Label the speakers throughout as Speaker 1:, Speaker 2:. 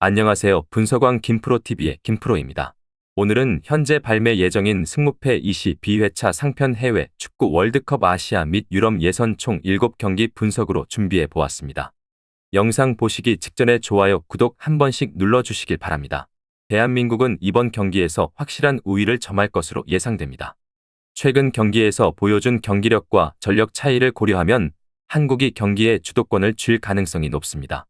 Speaker 1: 안녕하세요. 분석왕 김프로TV의 김프로입니다. 오늘은 현재 발매 예정인 승무패 22회차 상편 해외 축구 월드컵 아시아 및 유럽 예선 총 7경기 분석으로 준비해 보았습니다. 영상 보시기 직전에 좋아요, 구독 한 번씩 눌러주시길 바랍니다. 대한민국은 이번 경기에서 확실한 우위를 점할 것으로 예상됩니다. 최근 경기에서 보여준 경기력과 전력 차이를 고려하면 한국이 경기의 주도권을 쥘 가능성이 높습니다.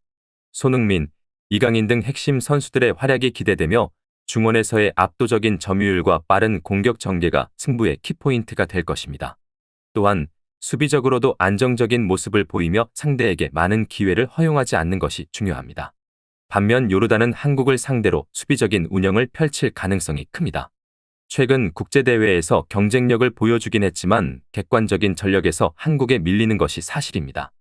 Speaker 1: 손흥민, 이강인 등 핵심 선수들의 활약이 기대되며 중원에서의 압도적인 점유율과 빠른 공격 전개가 승부의 키포인트가 될 것입니다. 또한 수비적으로도 안정적인 모습을 보이며 상대에게 많은 기회를 허용하지 않는 것이 중요합니다. 반면 요르단은 한국을 상대로 수비적인 운영을 펼칠 가능성이 큽니다. 최근 국제대회에서 경쟁력을 보여주긴 했지만 객관적인 전력에서 한국에 밀리는 것이 사실입니다.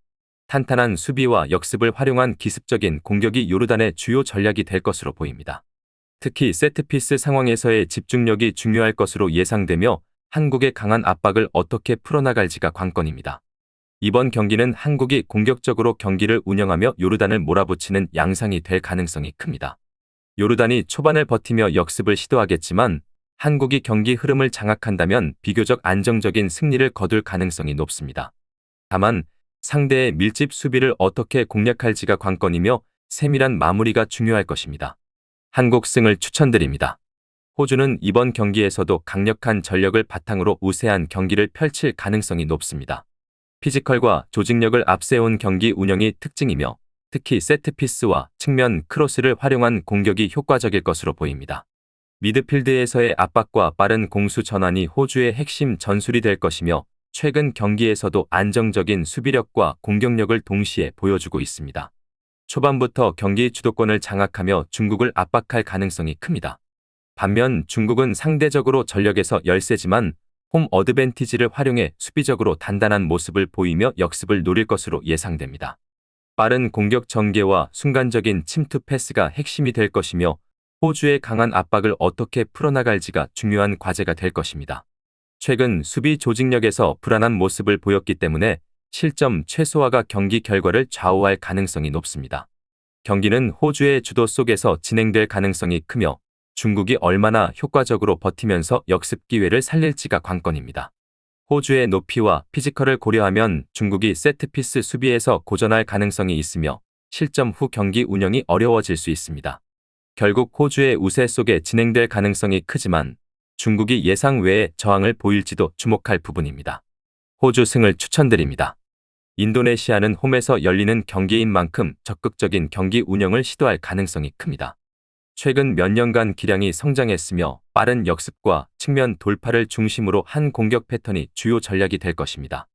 Speaker 1: 탄탄한 수비와 역습을 활용한 기습적인 공격이 요르단의 주요 전략이 될 것으로 보입니다. 특히 세트피스 상황에서의 집중력이 중요할 것으로 예상되며 한국의 강한 압박을 어떻게 풀어나갈지가 관건입니다. 이번 경기는 한국이 공격적으로 경기를 운영하며 요르단을 몰아붙이는 양상이 될 가능성이 큽니다. 요르단이 초반을 버티며 역습을 시도하겠지만 한국이 경기 흐름을 장악한다면 비교적 안정적인 승리를 거둘 가능성이 높습니다. 다만 상대의 밀집 수비를 어떻게 공략할지가 관건이며 세밀한 마무리가 중요할 것입니다. 한국 승을 추천드립니다. 호주는 이번 경기에서도 강력한 전력을 바탕으로 우세한 경기를 펼칠 가능성이 높습니다. 피지컬과 조직력을 앞세운 경기 운영이 특징이며 특히 세트피스와 측면 크로스를 활용한 공격이 효과적일 것으로 보입니다. 미드필드에서의 압박과 빠른 공수 전환이 호주의 핵심 전술이 될 것이며 최근 경기에서도 안정적인 수비력과 공격력을 동시에 보여주고 있습니다. 초반부터 경기 주도권을 장악하며 중국을 압박할 가능성이 큽니다. 반면 중국은 상대적으로 전력에서 열세지만 홈 어드밴티지를 활용해 수비적으로 단단한 모습을 보이며 역습을 노릴 것으로 예상됩니다. 빠른 공격 전개와 순간적인 침투 패스가 핵심이 될 것이며 호주의 강한 압박을 어떻게 풀어나갈지가 중요한 과제가 될 것입니다. 최근 수비 조직력에서 불안한 모습을 보였기 때문에 실점 최소화가 경기 결과를 좌우할 가능성이 높습니다. 경기는 호주의 주도 속에서 진행될 가능성이 크며 중국이 얼마나 효과적으로 버티면서 역습 기회를 살릴지가 관건입니다. 호주의 높이와 피지컬을 고려하면 중국이 세트피스 수비에서 고전할 가능성이 있으며 실점 후 경기 운영이 어려워질 수 있습니다. 결국 호주의 우세 속에 진행될 가능성이 크지만 중국이 예상 외의 저항을 보일지도 주목할 부분입니다. 호주 승을 추천드립니다. 인도네시아는 홈에서 열리는 경기인 만큼 적극적인 경기 운영을 시도할 가능성이 큽니다. 최근 몇 년간 기량이 성장했으며 빠른 역습과 측면 돌파를 중심으로 한 공격 패턴이 주요 전략이 될 것입니다.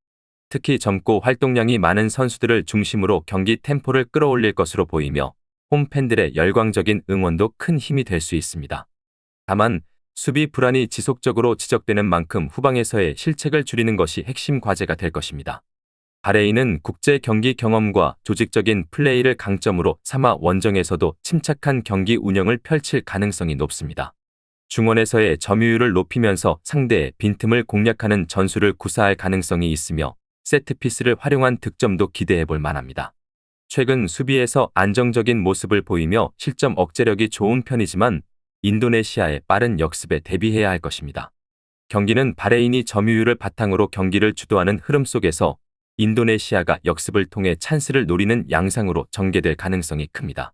Speaker 1: 특히 젊고 활동량이 많은 선수들을 중심으로 경기 템포를 끌어올릴 것으로 보이며 홈 팬들의 열광적인 응원도 큰 힘이 될 수 있습니다. 다만 수비 불안이 지속적으로 지적되는 만큼 후방에서의 실책을 줄이는 것이 핵심 과제가 될 것입니다. 바레인은 국제 경기 경험과 조직적인 플레이를 강점으로 삼아 원정에서도 침착한 경기 운영을 펼칠 가능성이 높습니다. 중원에서의 점유율을 높이면서 상대의 빈틈을 공략하는 전술을 구사할 가능성이 있으며 세트피스를 활용한 득점도 기대해 볼 만합니다. 최근 수비에서 안정적인 모습을 보이며 실점 억제력이 좋은 편이지만 인도네시아의 빠른 역습에 대비해야 할 것입니다. 경기는 바레인이 점유율을 바탕으로 경기를 주도하는 흐름 속에서 인도네시아가 역습을 통해 찬스를 노리는 양상으로 전개될 가능성이 큽니다.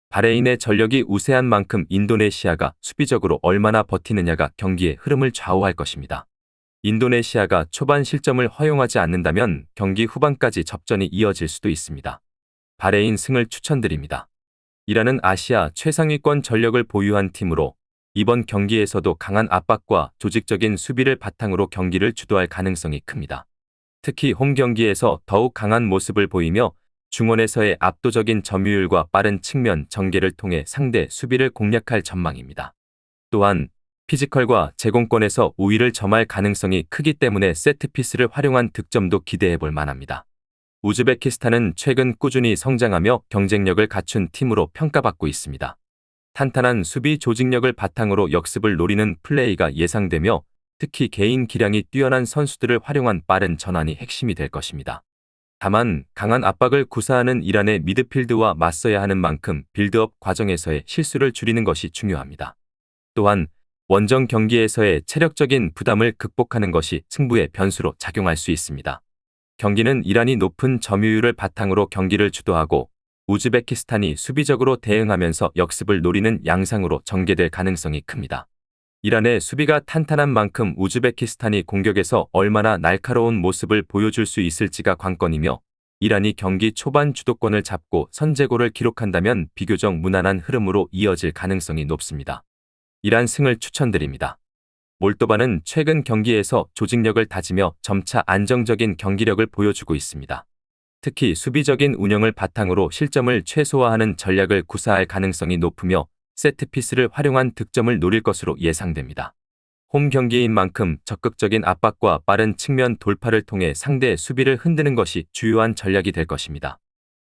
Speaker 1: 바레인의 전력이 우세한 만큼 인도네시아가 수비적으로 얼마나 버티느냐가 경기의 흐름을 좌우할 것입니다. 인도네시아가 초반 실점을 허용하지 않는다면 경기 후반까지 접전이 이어질 수도 있습니다. 바레인 승을 추천드립니다. 이라는 아시아 최상위권 전력을 보유한 팀으로 이번 경기에서도 강한 압박과 조직적인 수비를 바탕으로 경기를 주도할 가능성이 큽니다. 특히 홈 경기에서 더욱 강한 모습을 보이며 중원에서의 압도적인 점유율과 빠른 측면 전개를 통해 상대 수비를 공략할 전망입니다. 또한 피지컬과 제공권에서 우위를 점할 가능성이 크기 때문에 세트피스를 활용한 득점도 기대해 볼 만합니다. 우즈베키스탄은 최근 꾸준히 성장하며 경쟁력을 갖춘 팀으로 평가받고 있습니다. 탄탄한 수비 조직력을 바탕으로 역습을 노리는 플레이가 예상되며 특히 개인 기량이 뛰어난 선수들을 활용한 빠른 전환이 핵심이 될 것입니다. 다만 강한 압박을 구사하는 이란의 미드필드와 맞서야 하는 만큼 빌드업 과정에서의 실수를 줄이는 것이 중요합니다. 또한 원정 경기에서의 체력적인 부담을 극복하는 것이 승부의 변수로 작용할 수 있습니다. 경기는 이란이 높은 점유율을 바탕으로 경기를 주도하고 우즈베키스탄이 수비적으로 대응하면서 역습을 노리는 양상으로 전개될 가능성이 큽니다. 이란의 수비가 탄탄한 만큼 우즈베키스탄이 공격에서 얼마나 날카로운 모습을 보여줄 수 있을지가 관건이며, 이란이 경기 초반 주도권을 잡고 선제골을 기록한다면 비교적 무난한 흐름으로 이어질 가능성이 높습니다. 이란 승을 추천드립니다. 몰도바는 최근 경기에서 조직력을 다지며 점차 안정적인 경기력을 보여주고 있습니다. 특히 수비적인 운영을 바탕으로 실점을 최소화하는 전략을 구사할 가능성이 높으며 세트피스를 활용한 득점을 노릴 것으로 예상됩니다. 홈 경기인 만큼 적극적인 압박과 빠른 측면 돌파를 통해 상대의 수비를 흔드는 것이 주요한 전략이 될 것입니다.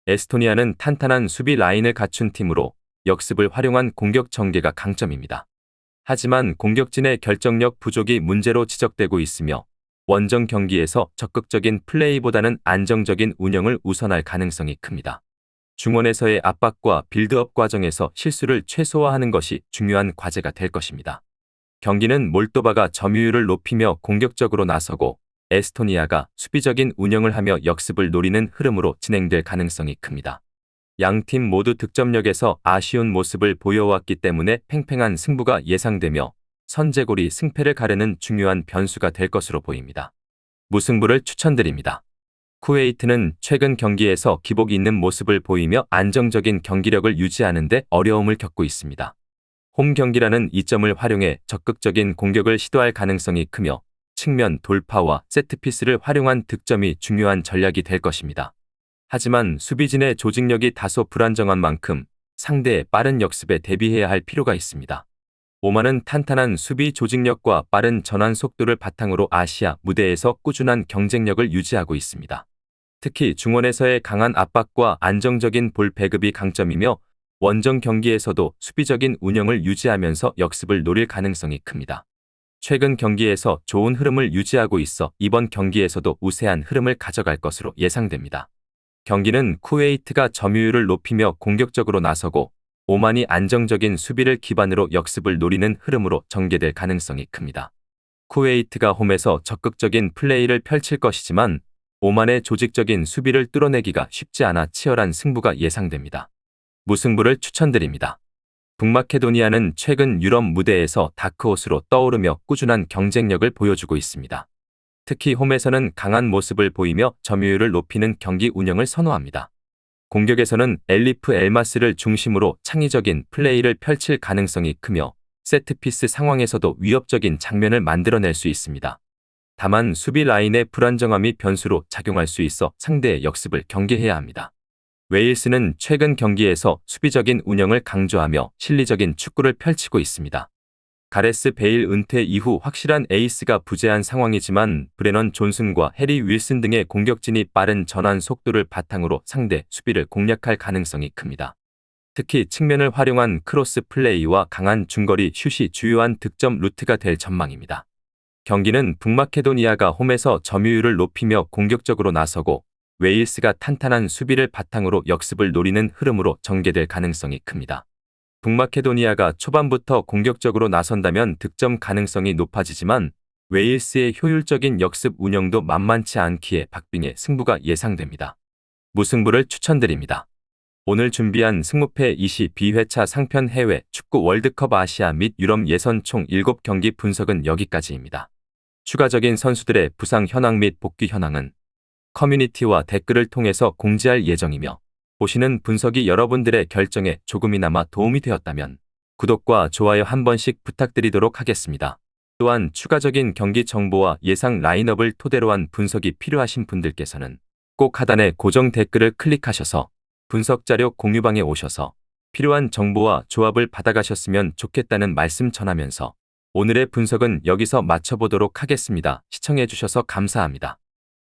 Speaker 1: 에스토니아는 탄탄한 수비 라인을 갖춘 팀으로 역습을 활용한 공격 전개가 강점입니다. 하지만 공격진의 결정력 부족이 문제로 지적되고 있으며, 원정 경기에서 적극적인 플레이보다는 안정적인 운영을 우선할 가능성이 큽니다. 중원에서의 압박과 빌드업 과정에서 실수를 최소화하는 것이 중요한 과제가 될 것입니다. 경기는 몰도바가 점유율을 높이며 공격적으로 나서고 에스토니아가 수비적인 운영을 하며 역습을 노리는 흐름으로 진행될 가능성이 큽니다. 양팀 모두 득점력에서 아쉬운 모습을 보여왔기 때문에 팽팽한 승부가 예상되며 선제골이 승패를 가르는 중요한 변수가 될 것으로 보입니다. 무승부를 추천드립니다. 쿠웨이트는 최근 경기에서 기복 있는 모습을 보이며 안정적인 경기력을 유지하는 데 어려움을 겪고 있습니다. 홈 경기라는 이점을 활용해 적극적인 공격을 시도할 가능성이 크며, 측면 돌파와 세트피스를 활용한 득점이 중요한 전략이 될 것입니다. 하지만 수비진의 조직력이 다소 불안정한 만큼 상대의 빠른 역습에 대비해야 할 필요가 있습니다. 오만은 탄탄한 수비 조직력과 빠른 전환 속도를 바탕으로 아시아 무대에서 꾸준한 경쟁력을 유지하고 있습니다. 특히 중원에서의 강한 압박과 안정적인 볼 배급이 강점이며, 원정 경기에서도 수비적인 운영을 유지하면서 역습을 노릴 가능성이 큽니다. 최근 경기에서 좋은 흐름을 유지하고 있어 이번 경기에서도 우세한 흐름을 가져갈 것으로 예상됩니다. 경기는 쿠웨이트가 점유율을 높이며 공격적으로 나서고, 오만이 안정적인 수비를 기반으로 역습을 노리는 흐름으로 전개될 가능성이 큽니다. 쿠웨이트가 홈에서 적극적인 플레이를 펼칠 것이지만 오만의 조직적인 수비를 뚫어내기가 쉽지 않아 치열한 승부가 예상됩니다. 무승부를 추천드립니다. 북마케도니아는 최근 유럽 무대에서 다크호스로 떠오르며 꾸준한 경쟁력을 보여주고 있습니다. 특히 홈에서는 강한 모습을 보이며 점유율을 높이는 경기 운영을 선호합니다. 공격에서는 엘리프 엘마스를 중심으로 창의적인 플레이를 펼칠 가능성이 크며, 세트피스 상황에서도 위협적인 장면을 만들어낼 수 있습니다. 다만 수비 라인의 불안정함이 변수로 작용할 수 있어 상대의 역습을 경계해야 합니다. 웨일스는 최근 경기에서 수비적인 운영을 강조하며 실리적인 축구를 펼치고 있습니다. 가레스 베일 은퇴 이후 확실한 에이스가 부재한 상황이지만 브레넌 존슨과 해리 윌슨 등의 공격진이 빠른 전환 속도를 바탕으로 상대 수비를 공략할 가능성이 큽니다. 특히 측면을 활용한 크로스 플레이와 강한 중거리 슛이 주요한 득점 루트가 될 전망입니다. 경기는 북마케도니아가 홈에서 점유율을 높이며 공격적으로 나서고, 웨일스가 탄탄한 수비를 바탕으로 역습을 노리는 흐름으로 전개될 가능성이 큽니다. 북마케도니아가 초반부터 공격적으로 나선다면 득점 가능성이 높아지지만 웨일스의 효율적인 역습 운영도 만만치 않기에 박빙의 승부가 예상됩니다. 무승부를 추천드립니다. 오늘 준비한 승무패 22회차 상편 해외 축구 월드컵 아시아 및 유럽 예선 총 7경기 분석은 여기까지입니다. 추가적인 선수들의 부상 현황 및 복귀 현황은 커뮤니티와 댓글을 통해서 공지할 예정이며, 보시는 분석이 여러분들의 결정에 조금이나마 도움이 되었다면 구독과 좋아요 한 번씩 부탁드리도록 하겠습니다. 또한 추가적인 경기 정보와 예상 라인업을 토대로 한 분석이 필요하신 분들께서는 꼭 하단의 고정 댓글을 클릭하셔서 분석 자료 공유방에 오셔서 필요한 정보와 조합을 받아가셨으면 좋겠다는 말씀 전하면서 오늘의 분석은 여기서 마쳐보도록 하겠습니다. 시청해주셔서 감사합니다.